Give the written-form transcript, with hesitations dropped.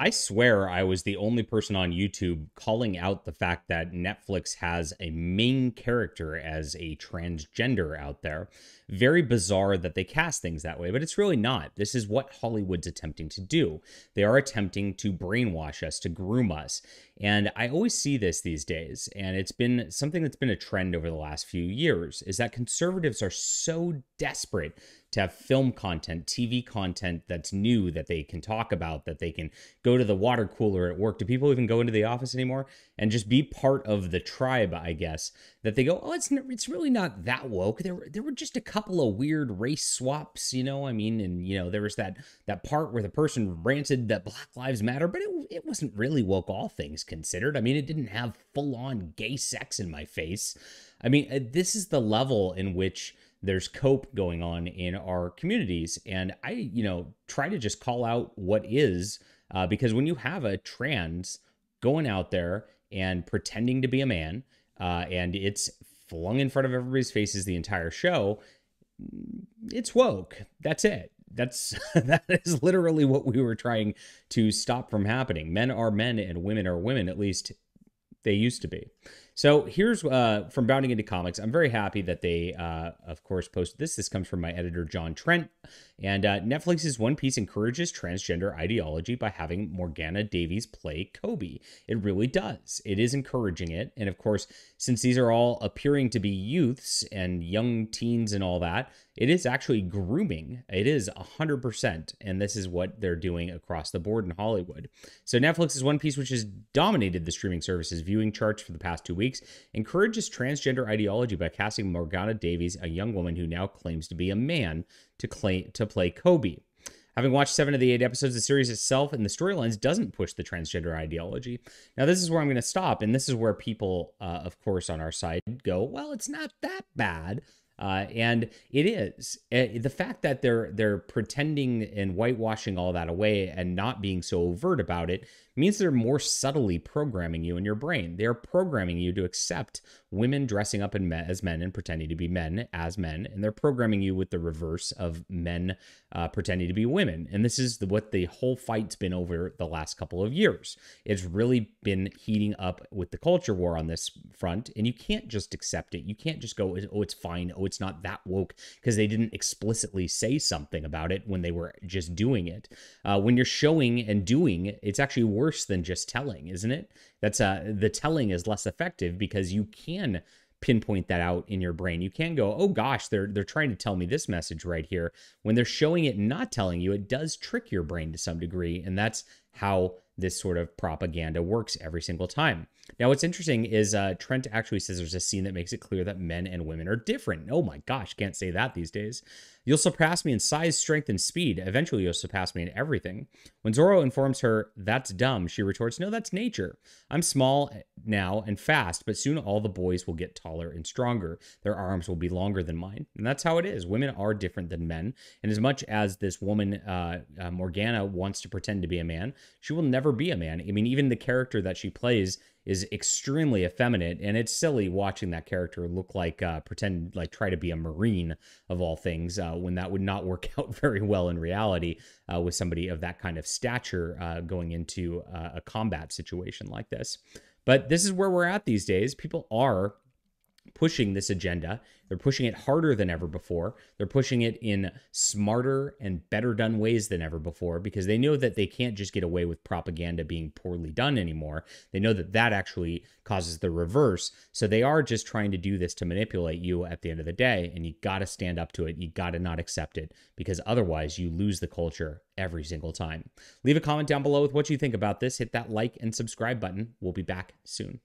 I swear I was the only person on YouTube calling out the fact that Netflix has a main character as a transgender out there. Very bizarre that they cast things that way, but it's really not. This is what Hollywood's attempting to do. They are attempting to brainwash us, to groom us. And I always see this these days, and it's been something that's been a trend over the last few years, is that conservatives are so desperate to have film content, TV content that's new that they can talk about, that they can go to the water cooler at work. Do people even go into the office anymore? And just be part of the tribe, I guess, that they go, oh, it's really not that woke. There were just a couple of weird race swaps, I mean, and, there was that part where the person ranted that Black Lives Matter, but it wasn't really woke, all things considered. I mean, it didn't have full-on gay sex in my face. I mean, this is the level in which there's cope going on in our communities. And I, try to just call out what is, because when you have a trans going out there and pretending to be a man, and it's flung in front of everybody's faces the entire show, it's woke. That's it. That is literally what we were trying to stop from happening. Men are men and women are women, at least they used to be. So here's from Bounding Into Comics. I'm very happy that they, of course, posted this. This comes from my editor, John Trent. And Netflix's One Piece encourages transgender ideology by having Morgana Davies play Kobe. It really does. It is encouraging it. And of course, since these are all appearing to be youths and young teens and all that, it is actually grooming. It is 100%. And this is what they're doing across the board in Hollywood. So Netflix's One Piece, which has dominated the streaming services viewing charts for the past 2 weeks, encourages transgender ideology by casting Morgana Davies, a young woman who now claims to be a man, to play Kobe. Having watched 7 of the 8 episodes, the series itself and the storylines doesn't push the transgender ideology. Now, this is where I'm going to stop, and this is where people, of course, on our side go, well, it's not that bad. And it is. The fact that they're pretending and whitewashing all that away and not being so overt about it means they're more subtly programming you in your brain. They're programming you to accept women dressing up as men and pretending to be men as men. And they're programming you with the reverse of men pretending to be women. And this is what the whole fight's been over the last couple of years. It's really been heating up with the culture war on this front. And you can't just accept it. You can't just go, oh, it's fine. Oh, it's not that woke, because they didn't explicitly say something about it when they were just doing it. When you're showing and doing, it's actually worse than just telling, isn't it? That's the telling is less effective because you can pinpoint that out in your brain. You can go, oh gosh, they're trying to tell me this message right here. When they're showing it and not telling you, it does trick your brain to some degree, and that's how this sort of propaganda works every single time. Now, what's interesting is Trent actually says there's a scene that makes it clear that men and women are different. Oh my gosh, can't say that these days. You'll surpass me in size, strength, and speed. Eventually, you'll surpass me in everything. When Zoro informs her that's dumb, she retorts, no, that's nature. I'm small now and fast, but soon all the boys will get taller and stronger. Their arms will be longer than mine. And that's how it is. Women are different than men. And as much as this woman, Morgana, wants to pretend to be a man, she will never be a man. I mean, even the character that she plays is extremely effeminate, and it's silly watching that character look like try to be a Marine of all things, when that would not work out very well in reality with somebody of that kind of stature going into a combat situation like this. But this is where we're at these days. People are pushing this agenda. They're pushing it harder than ever before. They're pushing it in smarter and better done ways than ever before, because they know that they can't just get away with propaganda being poorly done anymore. They know that that actually causes the reverse. So they are just trying to do this to manipulate you at the end of the day, and you got to stand up to it. You got to not accept it, because otherwise you lose the culture every single time. Leave a comment down below with what you think about this. Hit that like and subscribe button. We'll be back soon.